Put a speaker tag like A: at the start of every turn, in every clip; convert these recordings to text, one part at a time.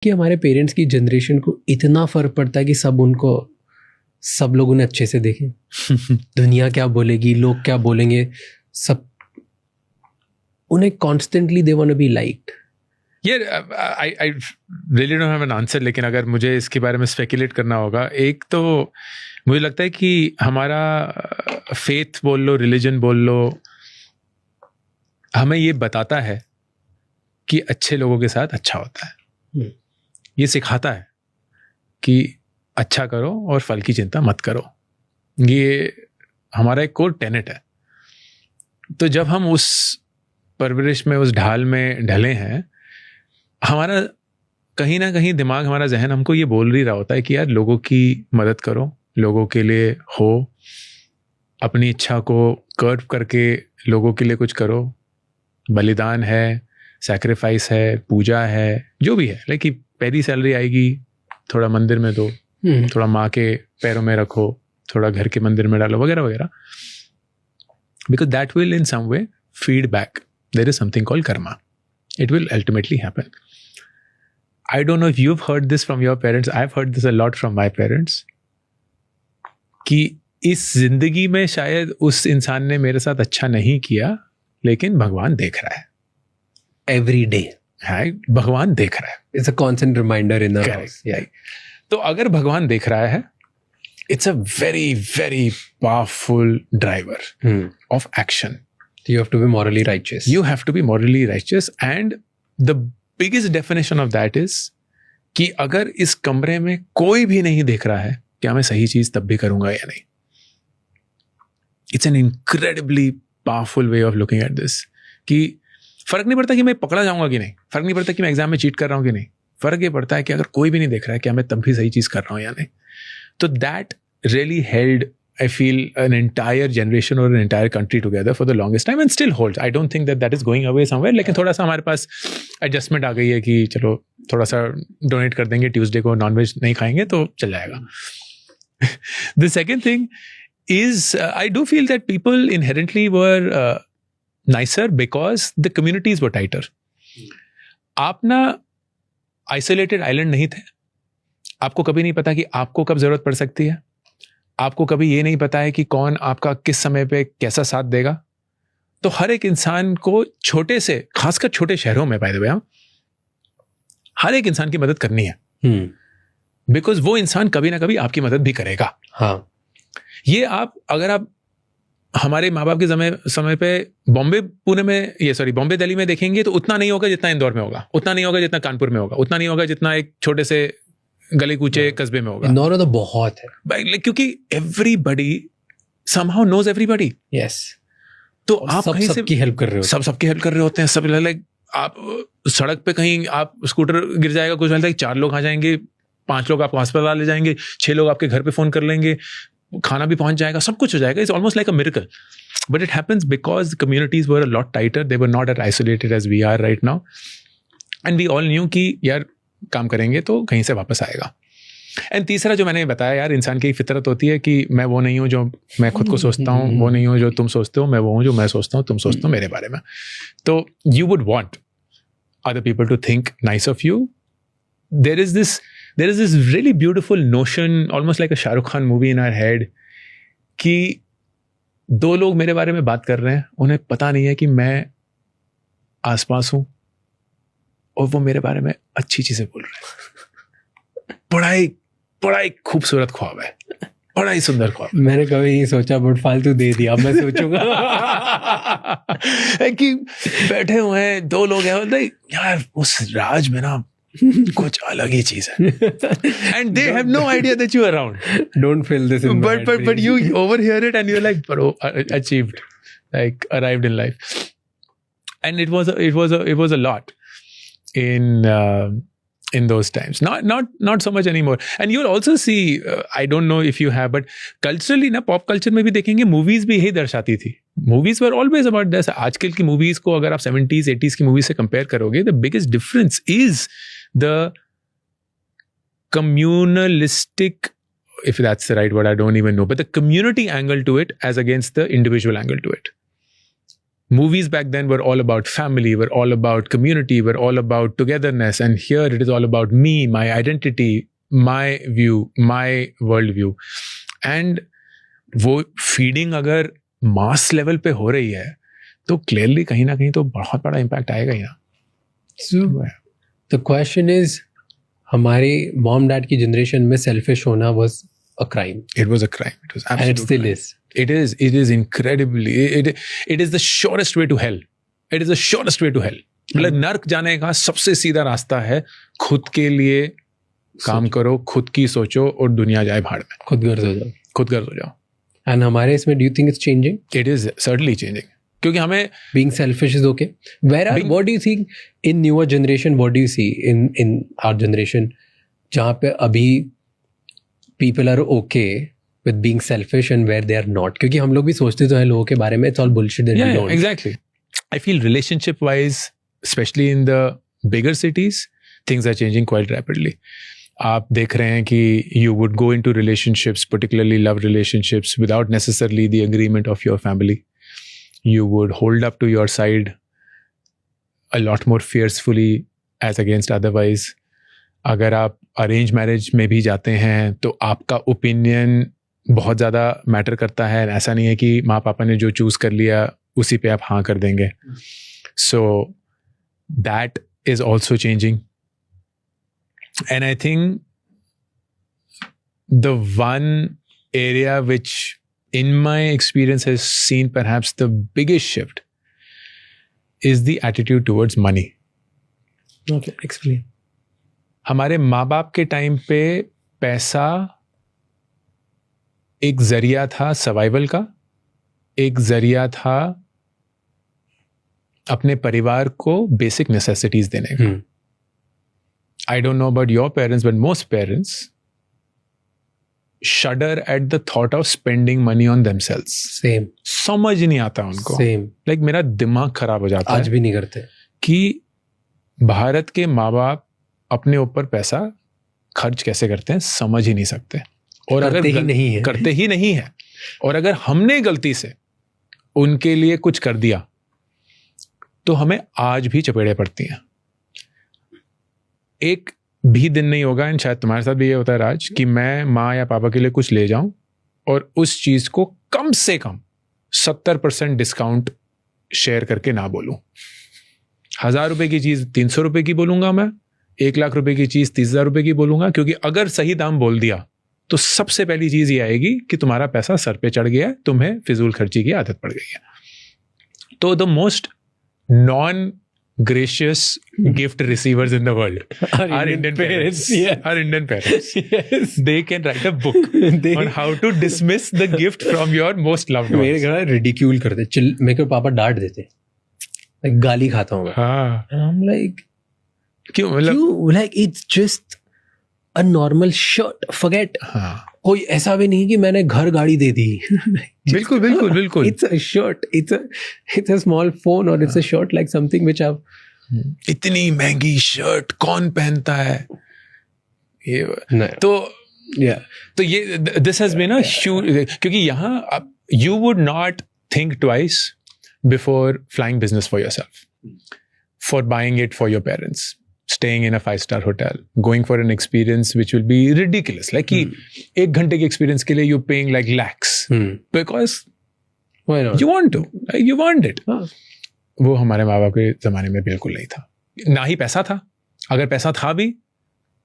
A: कि हमारे पेरेंट्स की जनरेशन को इतना फर्क पड़ता है कि सब लोग उन्हें अच्छे से देखें। दुनिया क्या बोलेगी, लोग क्या बोलेंगे, सब उन्हें constantly they want to be liked.
B: I really don't have an answer, लेकिन अगर मुझे इसके बारे में स्पेकुलेट करना होगा, एक तो मुझे लगता है कि हमारा फेथ बोल लो, रिलीजन बोल लो, हमें ये बताता है कि अच्छे लोगों के साथ अच्छा होता है। ये सिखाता है कि अच्छा करो और फल की चिंता मत करो। ये हमारा एक कोर टेनेट है। तो जब हम उस परवरिश में, उस ढाल में ढले हैं, हमारा कहीं ना कहीं दिमाग, हमारा जहन हमको ये बोल ही रहा होता है कि यार लोगों की मदद करो, लोगों के लिए हो, अपनी इच्छा को कर्व करके लोगों के लिए कुछ करो। बलिदान है, सैक्रिफाइस है, पूजा है, जो भी है। लाइक पहली सैलरी आएगी, थोड़ा मंदिर में दो, थोड़ा माँ के पैरों में रखो, थोड़ा घर के मंदिर में डालो, वगैरह वगैरह। Because that will in some way feed back. There is something called karma. It will ultimately happen. I don't know if you've heard this from your parents. I've heard this a lot from my parents. कि इस जिंदगी में शायद उस इंसान ने मेरे साथ अच्छा नहीं किया, लेकिन भगवान देख रहा है.
A: Every day.
B: है, भगवान देख रहा है.
A: It's a constant reminder in the house. Yeah.
B: तो अगर भगवान देख रहा है, it's a very, very powerful driver of action.
A: You have to be morally righteous.
B: You have to be morally righteous, and the biggest definition of that is कि अगर इस कमरे में कोई भी नहीं देख रहा है, क्या मैं सही चीज तब भी करूंगा या नहीं? It's an incredibly powerful way of looking at this. कि फर्क नहीं पड़ता कि मैं पकड़ा जाऊंगा कि नहीं, फर्क नहीं पड़ता कि मैं एग्जाम में चीट कर रहा हूं कि नहीं, फर्क ये पड़ता है कि अगर कोई भी नहीं देख रहा है, क्या मैं तब भी सही चीज कर रहा हूं या नहीं. तो that really held, I feel, an entire generation or an entire country together for the longest time, and still holds. I don't think that is going away somewhere. लेकिन थोड़ा सा हमारे पास adjustment आ गई है कि चलो थोड़ा सा donate कर देंगे, Tuesday को non-veg नहीं खाएंगे तो चल जाएगा. The second thing is, I do feel that people inherently were nicer because the communities were tighter. आप ना isolated island नहीं थे. आपको कभी नहीं पता कि आपको कब जरूरत पड़ सकती है. आपको कभी ये नहीं पता है कि कौन आपका किस समय पे कैसा साथ देगा. तो हर एक इंसान को छोटे से, खासकर छोटे शहरों में, बाय द वे, हर एक इंसान की मदद करनी है. बिकॉज वो इंसान कभी ना कभी आपकी मदद भी करेगा.
A: हाँ.
B: ये अगर आप हमारे माँ बाप के समय पे बॉम्बे दिल्ली में देखेंगे तो उतना नहीं होगा जितना इंदौर में होगा, उतना नहीं होगा जितना कानपुर में होगा, उतना नहीं होगा जितना एक छोटे से गली कूचे कस्बे में होगा.
A: इंदौर तो बहुत है,
B: क्योंकि everybody somehow knows everybody.
A: Yes.
B: तो आप कहीं से
A: सबकी हेल्प कर रहे हो,
B: सबकी हेल्प कर रहे होते हैं. सब लाइक आप सड़क पे कहीं आप स्कूटर गिर जाएगा, कुछ लाइक 4 लोग आ जाएंगे, 5 लोग आपको अस्पताल ले जाएंगे, 6 लोग आपके घर पे फोन कर लेंगे, खाना भी पहुंच जाएगा, सब कुछ हो जाएगा. It's almost like a miracle. But it happens because the communities were a lot tighter. They were not as isolated as we are right now. And we all knew कि यार काम करेंगे तो कहीं से वापस आएगा. एंड तीसरा जो मैंने बताया, यार इंसान की फितरत होती है कि मैं वो नहीं हूँ जो मैं खुद को सोचता हूँ, वो नहीं हूँ जो तुम सोचते हो, मैं वो हूँ जो मैं सोचता हूँ तुम सोचते हो मेरे बारे में. तो you would want other people to think nice of you. There is this really beautiful notion, almost like a Shahrukh Khan movie in our head, कि 2 लोग मेरे बारे में बात कर रहे हैं, उन्हें पता नहीं है कि मैं आसपास हूँ और वो मेरे बारे में अच्छी चीजें बोल रहे हैं. बड़ा ही खूबसूरत ख्वाब है, बड़ा ही सुंदर ख्वाब.
A: मैंने कभी नहीं सोचा, बट फालतू दे दिया. अब मैं सोचूंगा
B: कि बैठे हुए हैं 2 लोग हैं, बोलते यार उस राज में ना कुछ अलग ही चीज है. And they have no idea that you are around.
A: Don't feel this in
B: but you overhear it and you are like, bro, achieved, like arrived in life. And it was a lot in those times, not so much anymore. And you'll also see, I don't know if you have, but culturally ना, pop culture में भी देखेंगे, movies भी यही दर्शाती थी. Movies were always about this. आजकल की movies को अगर आप 70s 80s की movies से compare करोगे, the biggest difference is the communalistic, if that's the right word, I don't even know, but the community angle to it as against the individual angle to it. Movies back then were all about family, were all about community, were all about togetherness. And here it is all about me, my identity, my view, my world view. And वो feeding अगर mass level पे हो रही है तो clearly कहीं ना कहीं तो बहुत बड़ा impact आएगा ही ना.
A: So the question is, हमारे mom dad की generation में selfish होना was a crime.
B: It was a crime. It was absolutely.
A: And it still is.
B: It is incredibly, it is the surest way to hell. It is the surest way to hell. मतलब नर्क जाने का सबसे सीधा रास्ता है, खुद के लिए काम करो, खुद की सोचो और दुनिया जाए भाड़ में.
A: खुद गर्ज हो जाओ.
B: खुद गर्ज हो जाओ.
A: And हमारे इसमें do you think it's changing?
B: It is certainly changing. क्योंकि हमें
A: being selfish is okay. What do you think in newer generation? What do you see in our generation? जहाँ पे अभी people are okay with being selfish and where they are not. क्योंकि हम लोग भी सोचते तो हैं लोगों के बारे में, it's all bullshit that we don't.
B: Exactly. I feel relationship wise, especially in the bigger cities, things are changing quite rapidly. आप देख रहे हैं कि you would go into relationships, particularly love relationships, without necessarily the agreement of your family. You would hold up to your side a lot more fiercely as against otherwise. अगर आप arrange marriage में भी जाते हैं तो आपका opinion बहुत ज़्यादा मैटर करता है. ऐसा नहीं है कि माँ पापा ने जो चूज़ कर लिया उसी पे आप हाँ कर देंगे. So that is also changing. And I think the one area which in my experience has seen perhaps the biggest shift is the attitude towards money.
A: Okay, explain.
B: हमारे माँ बाप के टाइम पे पैसा एक जरिया था सर्वाइवल का, एक जरिया था अपने परिवार को बेसिक नेसेसिटीज देने का. I don't know about your parents but most parents shudder at the thought of spending money on themselves.
A: Same.
B: समझ नहीं आता उनको.
A: Same.
B: Like मेरा दिमाग खराब हो जाता है.
A: आज भी नहीं करते.
B: कि भारत के माँ बाप अपने ऊपर पैसा खर्च कैसे करते हैं समझ ही नहीं सकते. और
A: करते
B: अगर ही नहीं है. और अगर हमने गलती से उनके लिए कुछ कर दिया तो हमें आज भी चपेड़े पड़ती हैं. एक भी दिन नहीं होगा, एंड शायद तुम्हारे साथ भी ये होता है राज, कि मैं माँ या पापा के लिए कुछ ले जाऊं और उस चीज को कम से कम 70% डिस्काउंट शेयर करके ना बोलूं. 1000 रुपए की चीज 300 रुपए की बोलूंगा मैं, 1 लाख रुपए की चीज 30,000 रुपए की बोलूंगा. क्योंकि अगर सही दाम बोल दिया तो सबसे पहली चीज ये आएगी कि तुम्हारा पैसा सर पे चढ़ गया है, तुम्हें फिजूल खर्ची की आदत पड़ गई है. तो the most non gracious gift receivers in the world are Indian parents.
A: Yes.
B: Are Indian parents.
A: Yes.
B: They can write a book on how to dismiss the gift from your most loved ones.
A: मेरे घर ridicule करते, chill मेरे को पापा डांट देते, like गाली खाता हूँ मैं.
B: हाँ.
A: And I'm like,
B: क्यों मतलब
A: like it's just a normal shirt. Forget.
B: हाँ.
A: कोई ऐसा भी नहीं कि मैंने घर गाड़ी दे दी.
B: बिल्कुल बिल्कुल बिल्कुल.
A: It's a shirt. It's a small phone or it's a shirt like something which I've.
B: इतनी महंगी शर्ट कौन पहनता है ये. तो ये this has been a huge, क्योंकि यहाँ you would not think twice before flying business for yourself, for buying it for your parents, staying in a 5-star hotel, going for an experience which will be ridiculous. Like कि 1 घंटे के experience के लिए you're paying like lakhs because
A: why not?
B: you want to, like you want it.
A: हाँ.
B: वो हमारे माँ बाप के ज़माने में बिल्कुल नहीं था. ना ही पैसा था, अगर पैसा था भी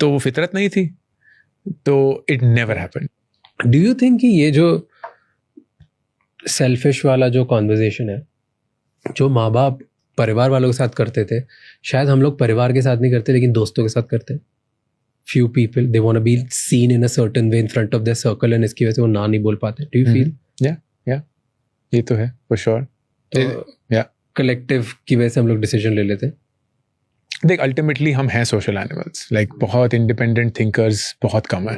B: तो वो फितरत नहीं थी, तो it never happened.
A: Do you think कि ये जो selfish वाला जो conversation है, जो माँ बाप परिवार वालों के साथ करते थे, शायद हम लोग परिवार के साथ नहीं करते लेकिन दोस्तों के साथ करते हैं. Few people they want to be seen in a certain way in front of their circle and इसकी वजह से वो ना नहीं बोल पाते. Do you feel?
B: Yeah, ये तो है for sure.
A: तो कलेक्टिव की वजह से हम लोग डिसीजन ले लेते हैं.
B: देख अल्टीमेटली हम हैं सोशल एनिमल्स. लाइक बहुत इंडिपेंडेंट थिंकर्स बहुत कम है,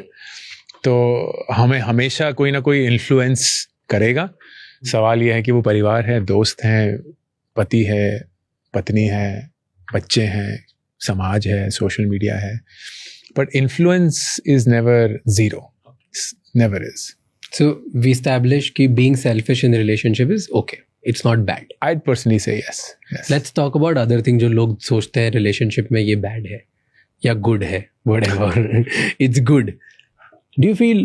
B: तो हमें हमेशा कोई ना कोई इन्फ्लुएंस करेगा. सवाल यह है कि वो परिवार है, दोस्त हैं, पति है, पत्नी है, बच्चे हैं, समाज है, सोशल मीडिया है, but influence is never zero, never is.
A: So we established कि being selfish in a relationship is okay. it's not bad.
B: I'd personally say yes.
A: Let's talk about other thing जो लोग सोचते हैं relationship में ये bad है या good है, whatever. It's good. Do you feel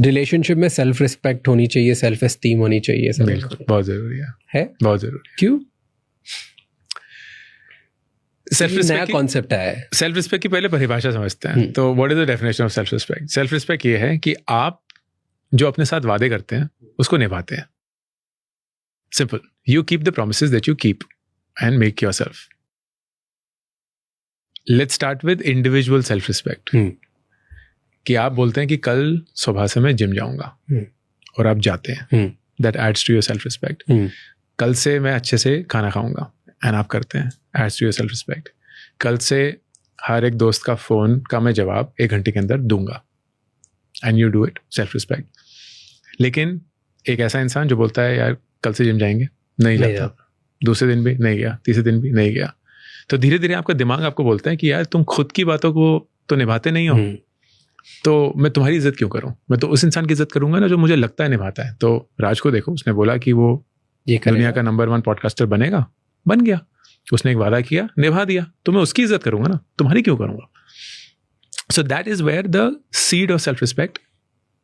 A: relationship में self respect होनी चाहिए, self esteem होनी चाहिए?
B: बिल्कुल, बहुत जरूरी है बहुत जरूरी.
A: क्यों?
B: सेल्फ
A: नया कॉन्सेप्ट है.
B: सेल्फ रिस्पेक्ट की पहले परिभाषा समझते हैं. तो what is the definition of self respect? Self respect ये है कि आप जो अपने साथ वादे करते हैं उसको निभाते हैं. Simple. You keep the promises that you keep and make yourself. Let's start with individual self respect. कि आप बोलते हैं कि कल सुबह से मैं जिम जाऊंगा और आप जाते हैं. That adds to your self respect. कल से मैं अच्छे से खाना खाऊंगा एंड आप करते हैं. Adds to your self respect. कल से हर एक दोस्त का फ़ोन का मैं जवाब 1 घंटे के अंदर दूंगा and you do it. Self respect. लेकिन एक ऐसा इंसान जो बोलता है यार कल से जिम जाएंगे, नहीं जाता. दूसरे दिन भी नहीं गया, तीसरे दिन भी नहीं गया. तो धीरे धीरे आपका दिमाग आपको बोलता है कि यार तुम खुद की बातों को तो निभाते नहीं हो, तो मैं तुम्हारी इज्जत क्यों करूं? मैं तो उस इंसान की इज्जत करूंगा ना जो मुझे लगता है निभाता है. तो राज को देखो, उसने बोला कि वो दुनिया का नंबर 1 पॉडकास्टर बनेगा, बन गया. उसने एक वादा किया, निभा दिया. तो मैं उसकी इज्जत करूंगा ना, तुम्हारी क्यों करूंगा? So that is where the seed of self respect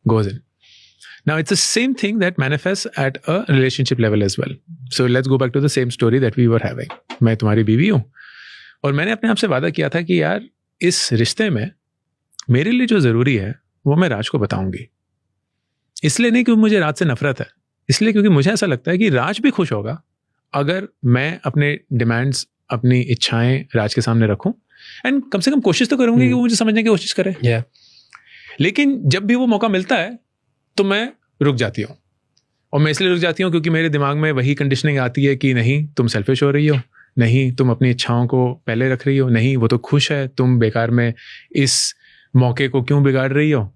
B: goes in. Now it's the same thing that manifests at a relationship level as well. So let's go back to the same story that we were having. मैं तुम्हारी बीवी हूं और मैंने अपने आप से वादा किया था कि यार इस रिश्ते में मेरे लिए जो जरूरी है वो मैं राज को बताऊंगी. इसलिए नहीं क्योंकि मुझे राज से नफरत है, इसलिए क्योंकि मुझे ऐसा लगता है कि राज भी खुश होगा अगर मैं अपने डिमांड्स, अपनी इच्छाएं राज के सामने रखूं. एंड कम से कम कोशिश तो करूंगी कि वो मुझे समझने की कोशिश करे. लेकिन जब भी वो मौका मिलता है तो मैं रुक जाती हूँ. और मैं इसलिए रुक जाती हूँ क्योंकि मेरे दिमाग में वही कंडीशनिंग आती है कि नहीं तुम सेल्फिश हो रही हो, नहीं तुम अपनी इच्छाओं को पहले रख रही हो, नहीं वो तो खुश है, तुम बेकार में इस मौके को क्यों बिगाड़ रही हो.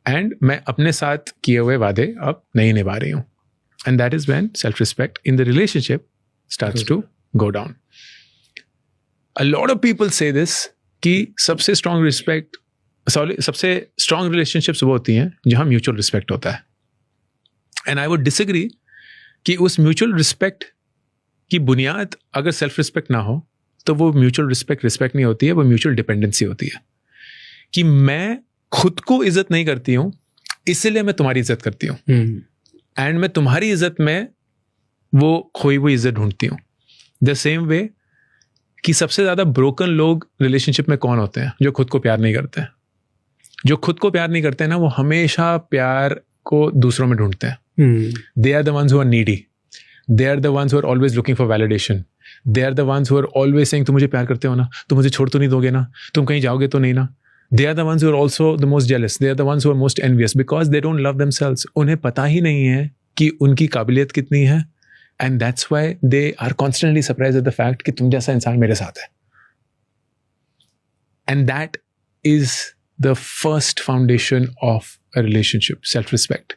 B: एंड मैं अपने साथ किए हुए वादे अब नहीं निभा रही हूँ. And that is when self respect in the relationship starts to go down. A lot of people say this कि सबसे स्ट्रॉन्ग रिलेशनशिप्स वो होती हैं जहां म्यूचुअल रिस्पेक्ट होता है. एंड आई वुड डिसएग्री कि उस म्यूचुअल रिस्पेक्ट की बुनियाद अगर सेल्फ रिस्पेक्ट ना हो तो वो म्यूचुअल रिस्पेक्ट नहीं होती है, वो म्यूचुअल डिपेंडेंसी होती है. कि मैं खुद को इज्जत नहीं करती हूं इसलिए मैं तुम्हारी इज्जत करती हूं एंड मैं तुम्हारी इज्जत में वो खोई हुई इज्जत ढूंढती हूं. द सेम वे कि सबसे ज्यादा ब्रोकन लोग रिलेशनशिप में कौन होते हैं? जो खुद को प्यार नहीं करते हैं. जो खुद को प्यार नहीं करते हैं ना, वो हमेशा प्यार को दूसरों में ढूंढते हैं. They are the ones who are needy. They are the ones who are always looking for validation. They are the ones who are always saying तुम मुझे प्यार करते हो ना, तुम मुझे छोड़ तो नहीं दोगे ना, तुम कहीं जाओगे तो नहीं ना. They are the ones who are also the most jealous. They are the ones who are most envious because they don't love themselves. उन्हें पता ही नहीं है कि उनकी काबिलियत कितनी है. And that's why they are constantly surprised at the fact कि तुम जैसा इंसान मेरे साथ है. And that is the first foundation of a relationship, self-respect.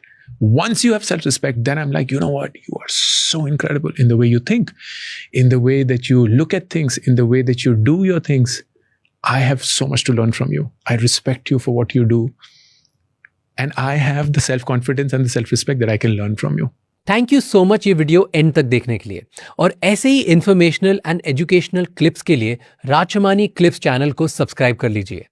B: Once you have self-respect, then I'm like, you know what? You are so incredible in the way you think, in the way that you look at things, in the way that you do your things. I have so much to learn from you. I respect you for what you do. And I have the self-confidence and the self-respect that I can learn from you.
C: Thank you so much ये video and तक देखने के लिए. और ऐसे ही informational and educational clips के लिए राजमानी clips channel को सब्सक्राइब कर लीजिए.